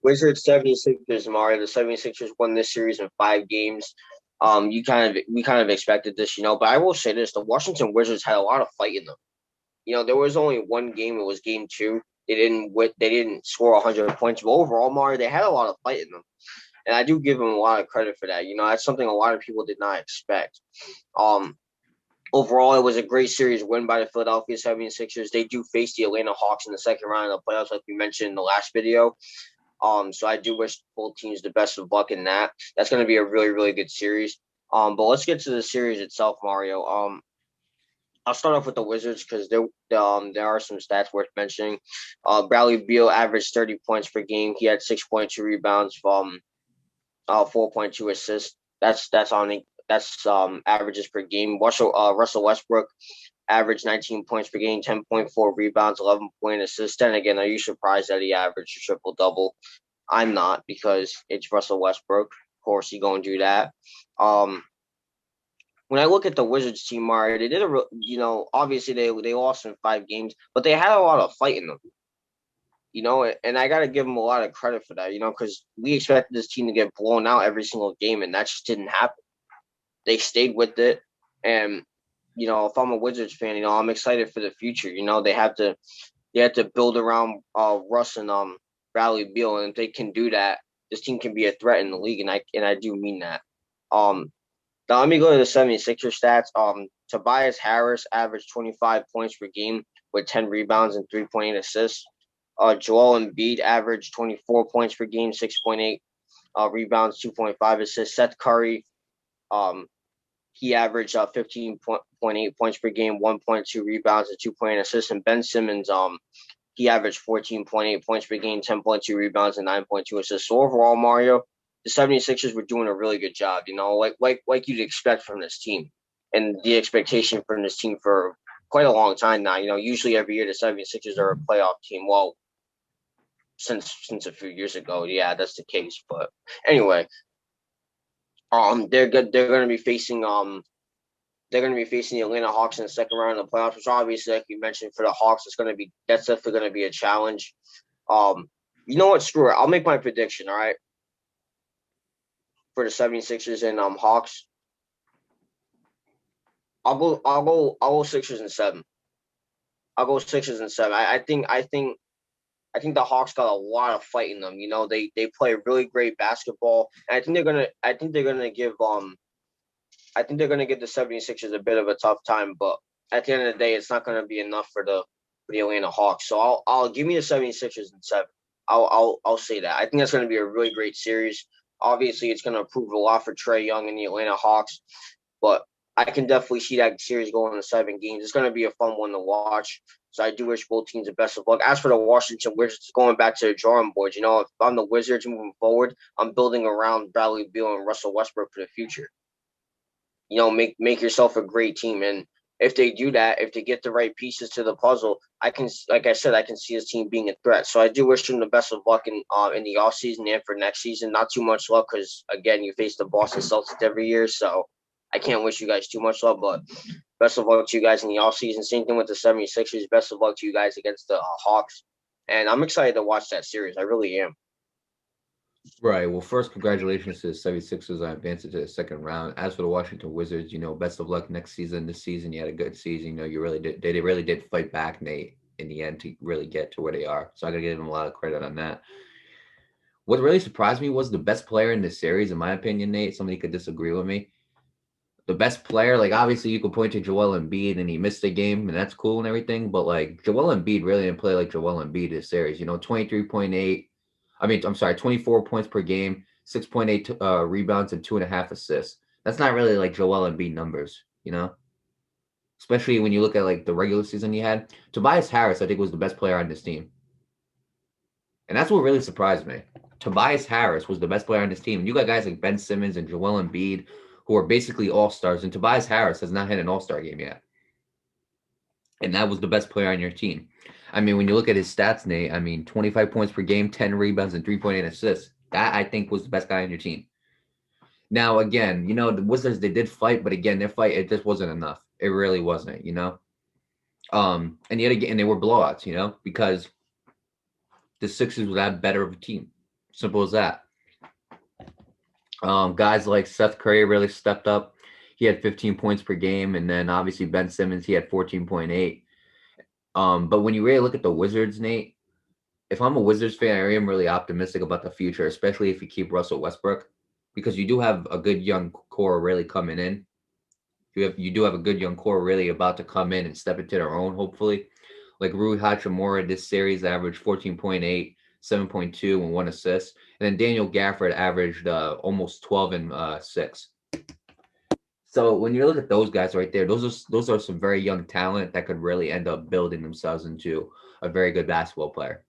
Wizards 76ers, Mario. The 76ers won this series in 5 games. We kind of expected this, but I will say this: the Washington Wizards had a lot of fight in them. There was only one game. It was game two. They didn't score 100 points, but overall, Mario, they had a lot of fight in them, and I do give them a lot of credit for that. That's something a lot of people did not expect. Um, Overall, it was a great series win by the Philadelphia 76ers. They do face the Atlanta Hawks in the second round of the playoffs, like we mentioned in the last video. So I do wish both teams the best of luck in that. That's going to be a really, really good series. But let's get to the series itself, Mario. I'll start off with the Wizards because there are some stats worth mentioning. Bradley Beal averaged 30 points per game. He had 6.2 rebounds from 4.2 assists. That's averages per game. Russell Westbrook averaged 19 points per game, 10.4 rebounds, 11 assists. Then again, are you surprised that he averaged a triple double? I'm not, because it's Russell Westbrook. Of course, he gonna do that. When I look at the Wizards team, Mario, they did obviously they lost in 5 games, but they had a lot of fight in them. And I got to give them a lot of credit for that, because we expected this team to get blown out every single game, and that just didn't happen. They stayed with it, and if I'm a Wizards fan, I'm excited for the future. They have to build around Russ and Bradley Beal, and if they can do that, this team can be a threat in the league, and I do mean that. Now let me go to the 76ers stats. Tobias Harris averaged 25 points per game with 10 rebounds and 3.8 assists. Joel Embiid averaged 24 points per game, 6.8 rebounds, 2.5 assists. Seth Curry, he averaged 15.8 points per game, 1.2 rebounds, and 2.8 assists. And Ben Simmons, he averaged 14.8 points per game, 10.2 rebounds, and 9.2 assists. So overall, Mario, the 76ers were doing a really good job, like you'd expect from this team. And the expectation from this team for quite a long time now. Usually every year the 76ers are a playoff team. Well, since a few years ago, yeah, that's the case. But anyway, they're good. They're going to be facing the Atlanta Hawks in the second round of the playoffs, which obviously, like you mentioned, for the Hawks, that's definitely going to be a challenge. You know what? Screw it. I'll make my prediction. All right, for the 76ers and Hawks, I'll go Sixers and 7. I'll go Sixers and 7. I think the Hawks got a lot of fight in them. They play really great basketball, and I think they're gonna give the 76ers a bit of a tough time. But at the end of the day, it's not gonna be enough for the Atlanta Hawks. So I'll give me the 76ers in 7. I'll say that. I think that's gonna be a really great series. Obviously, it's gonna improve a lot for Trae Young and the Atlanta Hawks, but I can definitely see that series going to 7 games. It's going to be a fun one to watch. So I do wish both teams the best of luck. As for the Washington Wizards, going back to the drawing boards, if I'm the Wizards moving forward, I'm building around Bradley Beal and Russell Westbrook for the future. Make yourself a great team. And if they do that, if they get the right pieces to the puzzle, like I said, I can see this team being a threat. So I do wish them the best of luck in the offseason and for next season. Not too much luck because, again, you face the Boston Celtics every year. So I can't wish you guys too much luck, but best of luck to you guys in the offseason. Same thing with the 76ers. Best of luck to you guys against the Hawks. And I'm excited to watch that series. I really am. Right. Well, first, congratulations to the 76ers on advancing to the second round. As for the Washington Wizards, best of luck next season. This season, you had a good season. You really did. They really did fight back, Nate, in the end to really get to where they are. So I got to give them a lot of credit on that. What really surprised me was the best player in this series, in my opinion, Nate. Somebody could disagree with me. The best player, like obviously you could point to Joel Embiid and he missed a game and that's cool and everything, but like Joel Embiid really didn't play like Joel Embiid this series. 23.8. I'm sorry, 24 points per game, 6.8 rebounds and 2.5 assists. That's not really like Joel Embiid numbers, especially when you look at like the regular season he had. Tobias Harris, I think, was the best player on this team. And that's what really surprised me. Tobias Harris was the best player on this team. You got guys like Ben Simmons and Joel Embiid who are basically all-stars, and Tobias Harris has not had an all-star game yet. And that was the best player on your team. When you look at his stats, Nate, 25 points per game, 10 rebounds, and 3.8 assists. That, I think, was the best guy on your team. Now, again, the Wizards, they did fight, but again, their fight, it just wasn't enough. It really wasn't, And yet again, they were blowouts, because the Sixers were that better of a team. Simple as that. Guys like Seth Curry really stepped up. He had 15 points per game, and then obviously Ben Simmons, he had 14.8. But when you really look at the Wizards, Nate, if I'm a Wizards fan, I am really optimistic about the future, especially if you keep Russell Westbrook, because you do have a good young core really coming in. You do have a good young core really about to come in and step into their own, hopefully. Like Rui Hachimura, this series averaged 14.8, 7.2, and 1 assist. And then Daniel Gafford averaged almost 12 and 6. So when you look at those guys right there, those are some very young talent that could really end up building themselves into a very good basketball player.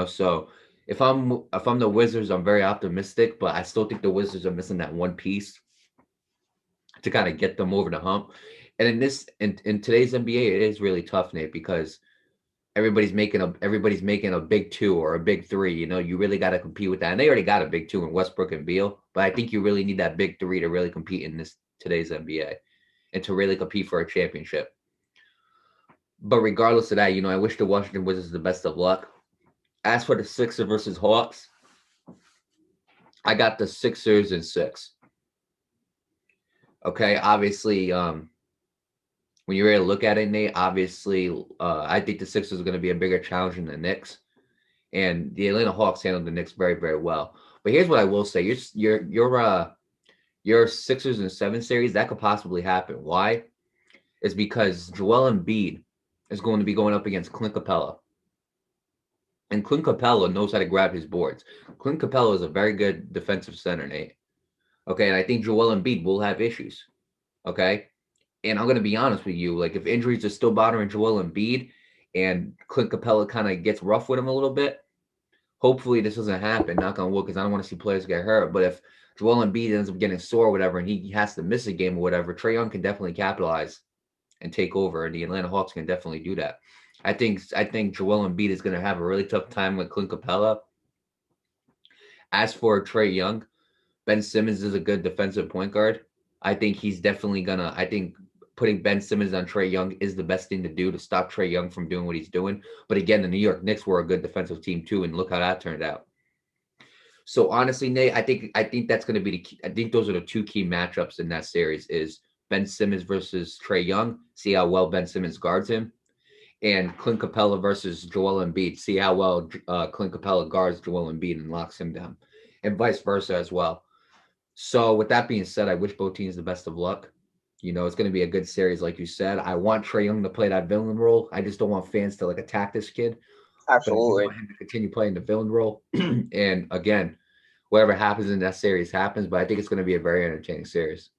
So if I'm the Wizards, I'm very optimistic, but I still think the Wizards are missing that one piece to kind of get them over the hump. And in today's NBA, it is really tough, Nate, because everybody's making a big two or a big three. You really got to compete with that. And they already got a big two in Westbrook and Beal, but I think you really need that big three to really compete in this today's NBA and to really compete for a championship. But regardless of that, I wish the Washington Wizards the best of luck. As for the Sixers versus Hawks, I got the Sixers in 6. Okay, obviously, when you really look at it, Nate, obviously, I think the Sixers are going to be a bigger challenge than the Knicks, and the Atlanta Hawks handled the Knicks very, very well. But here's what I will say: your Sixers and 7 series, that could possibly happen. Why? Is because Joel Embiid is going to be going up against Clint Capella, and Clint Capella knows how to grab his boards. Clint Capella is a very good defensive center, Nate. Okay, and I think Joel Embiid will have issues. Okay, and I'm going to be honest with you, like if injuries are still bothering Joel Embiid and Clint Capella kind of gets rough with him a little bit, hopefully this doesn't happen, knock on wood, because I don't want to see players get hurt. But if Joel Embiid ends up getting sore or whatever and he has to miss a game or whatever, Trae Young can definitely capitalize and take over, and the Atlanta Hawks can definitely do that. I think Joel Embiid is going to have a really tough time with Clint Capella. As for Trae Young, Ben Simmons is a good defensive point guard. I think he's definitely gonna. I think putting Ben Simmons on Trae Young is the best thing to do to stop Trae Young from doing what he's doing. But again, the New York Knicks were a good defensive team too, and look how that turned out. So honestly, Nate, I think that's going to be the key. I think those are the 2 key matchups in that series: is Ben Simmons versus Trae Young. See how well Ben Simmons guards him, and Clint Capella versus Joel Embiid. See how well Clint Capella guards Joel Embiid and locks him down, and vice versa as well. So with that being said, I wish both teams the best of luck. It's going to be a good series, like you said. I want Trae Young to play that villain role. I just don't want fans to attack this kid, but I do Absolutely. want him to continue playing the villain role. And again, whatever happens in that series happens. But I think it's going to be a very entertaining series.